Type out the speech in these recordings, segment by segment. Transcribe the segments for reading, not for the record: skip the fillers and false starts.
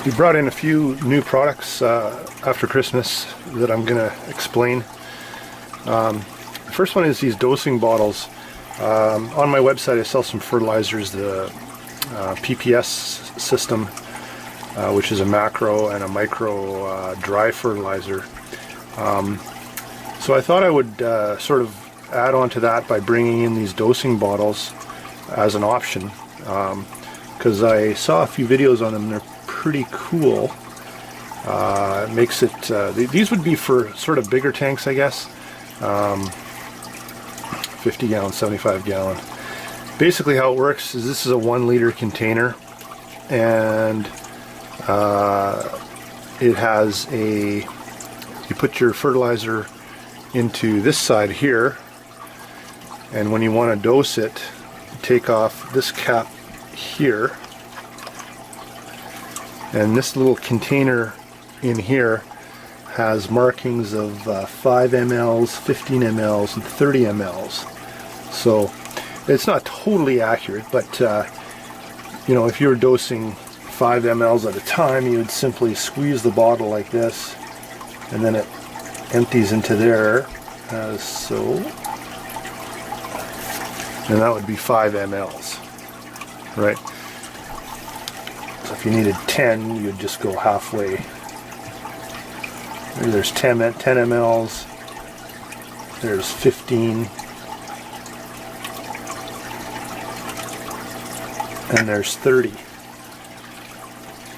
We brought in a few new products after Christmas that I'm going to explain. The first one is these dosing bottles. On my website I sell some fertilizers, the PPS system, which is a macro and a micro dry fertilizer. So I thought I would sort of add on to that by bringing in these dosing bottles as an option, because I saw a few videos on them. They're pretty cool. It makes it, these would be for sort of bigger tanks, I guess. 50 gallon, 75 gallon. Basically how it works is this is a 1 liter container, and it has you put your fertilizer into this side here, and when you want to dose it, take off this cap here, and this little container in here has markings of 5 mLs, 15 mLs, and 30 mLs. So it's not totally accurate, but you know, if you're dosing 5 mLs at a time, you would simply squeeze the bottle like this, and then it empties into there as so, and that would be 5 mLs, right? So if you needed 10, you'd just go halfway. There's 10 mLs, there's 15, and there's 30,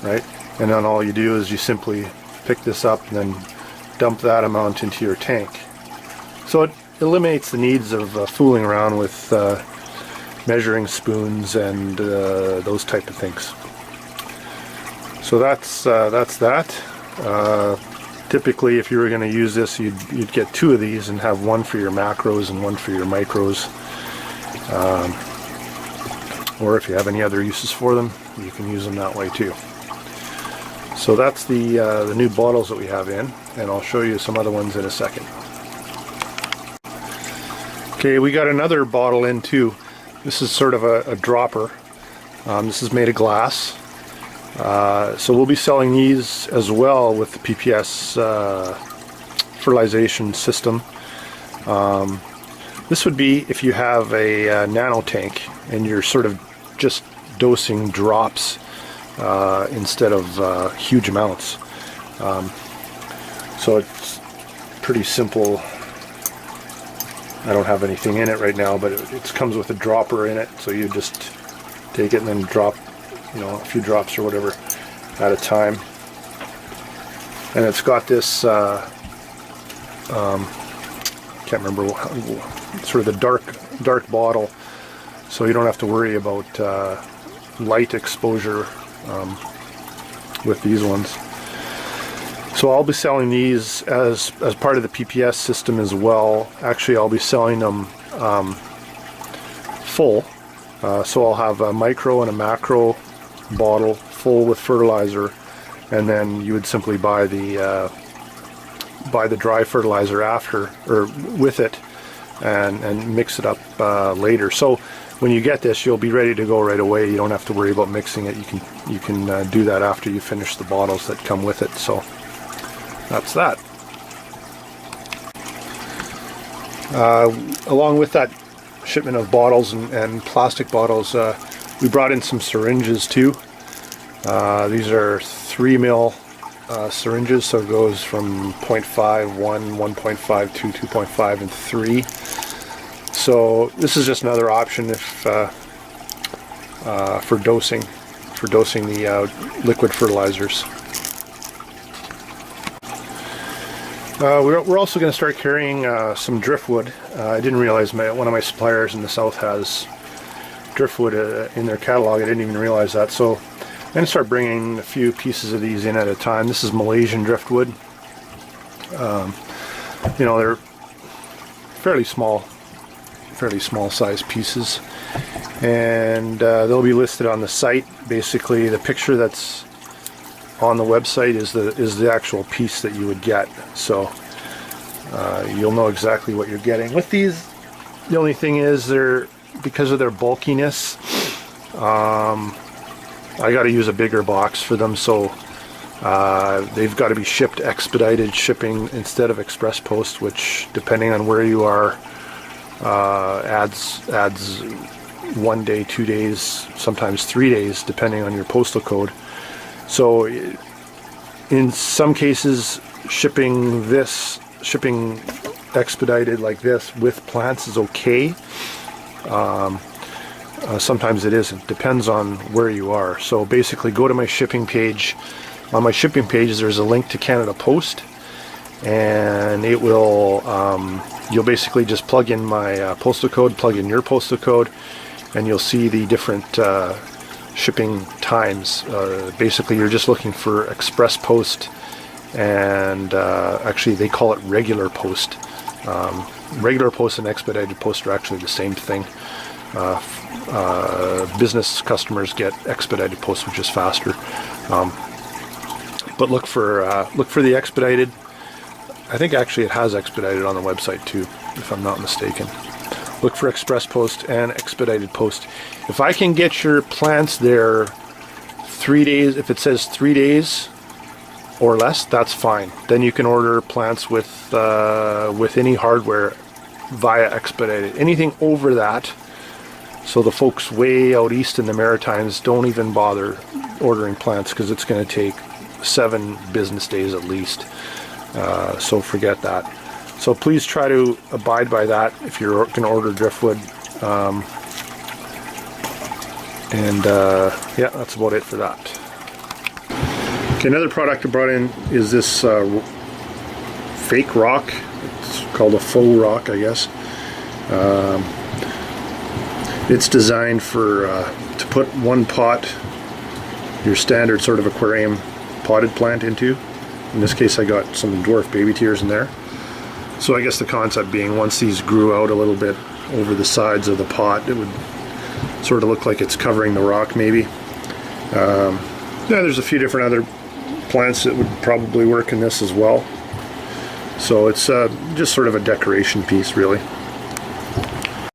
right? And then all you do is you simply pick this up and then dump that amount into your tank. So it eliminates the needs of fooling around with measuring spoons and those type of things. So that's that. Typically, if you were going to use this, you'd get 2 of these and have one for your macros and one for your micros. Or if you have any other uses for them, you can use them that way too. So that's the new bottles that we have in, and I'll show you some other ones in a second. Okay, we got another bottle in too. This is sort of a dropper. This is made of glass. So we'll be selling these as well with the PPS fertilization system. This would be if you have a nano tank and you're sort of just dosing drops instead of huge amounts. So it's pretty simple. I don't have anything in it right now, but it comes with a dropper in it, so you just take it and then drop, you know, a few drops or whatever at a time. And it's got this can't remember, sort of the dark bottle, so you don't have to worry about light exposure with these ones. So I'll be selling these as part of the PPS system as well. Actually, I'll be selling them full. So I'll have a micro and a macro bottle full with fertilizer, and then you would simply buy the dry fertilizer after, or with it, and mix it up later. So when you get this, you'll be ready to go right away. You don't have to worry about mixing it. You can do that after you finish the bottles that come with it. So that's that. Along with that shipment of bottles and plastic bottles, we brought in some syringes too. These are 3 ml syringes, so it goes from 0.5, 1, 1.5, 2, 2.5, and 3. So this is just another option if for dosing the liquid fertilizers. We're also going to start carrying some driftwood. I didn't realize one of my suppliers in the south has driftwood in their catalog. I didn't even realize that. So I'm going to start bringing a few pieces of these in at a time. This is Malaysian driftwood. You know, they're fairly small size pieces, and they'll be listed on the site. Basically, the picture that's on the website is the actual piece that you would get, so you'll know exactly what you're getting. With these, the only thing is because of their bulkiness, I got to use a bigger box for them, so They've got to be shipped expedited shipping instead of express post, which, depending on where you are, adds 1 day, 2 days, sometimes 3 days, depending on your postal code. So in some cases, shipping expedited like this with plants is okay. Sometimes it isn't. Depends on where you are. So basically, go to my shipping page. On my shipping page, there's a link to Canada Post, and it will. You'll basically just plug in my postal code, plug in your postal code, and you'll see the different shipping times. Basically, you're just looking for express post, and actually they call it regular post. Regular post and expedited post are actually the same thing. Business customers get expedited post, which is faster. But look for the expedited. I think actually it has expedited on the website too, if I'm not mistaken. Look for express post and expedited post. If I can get your plants there 3 days, if it says 3 days or less, that's fine. Then you can order plants with any hardware via expedited. Anything over that, so the folks way out east in the Maritimes, don't even bother ordering plants, because it's going to take 7 business days at least. So forget that. So please try to abide by that if you're going to order driftwood. Yeah, that's about it for that. Okay, another product I brought in is this fake rock. It's called a faux rock, I guess. It's designed for to put one pot, your standard sort of aquarium potted plant into. In this case, I got some dwarf baby tears in there. So I guess the concept being, once these grew out a little bit over the sides of the pot, it would sort of look like it's covering the rock maybe. Yeah, there's a few different other plants that would probably work in this as well. So it's just sort of a decoration piece, really.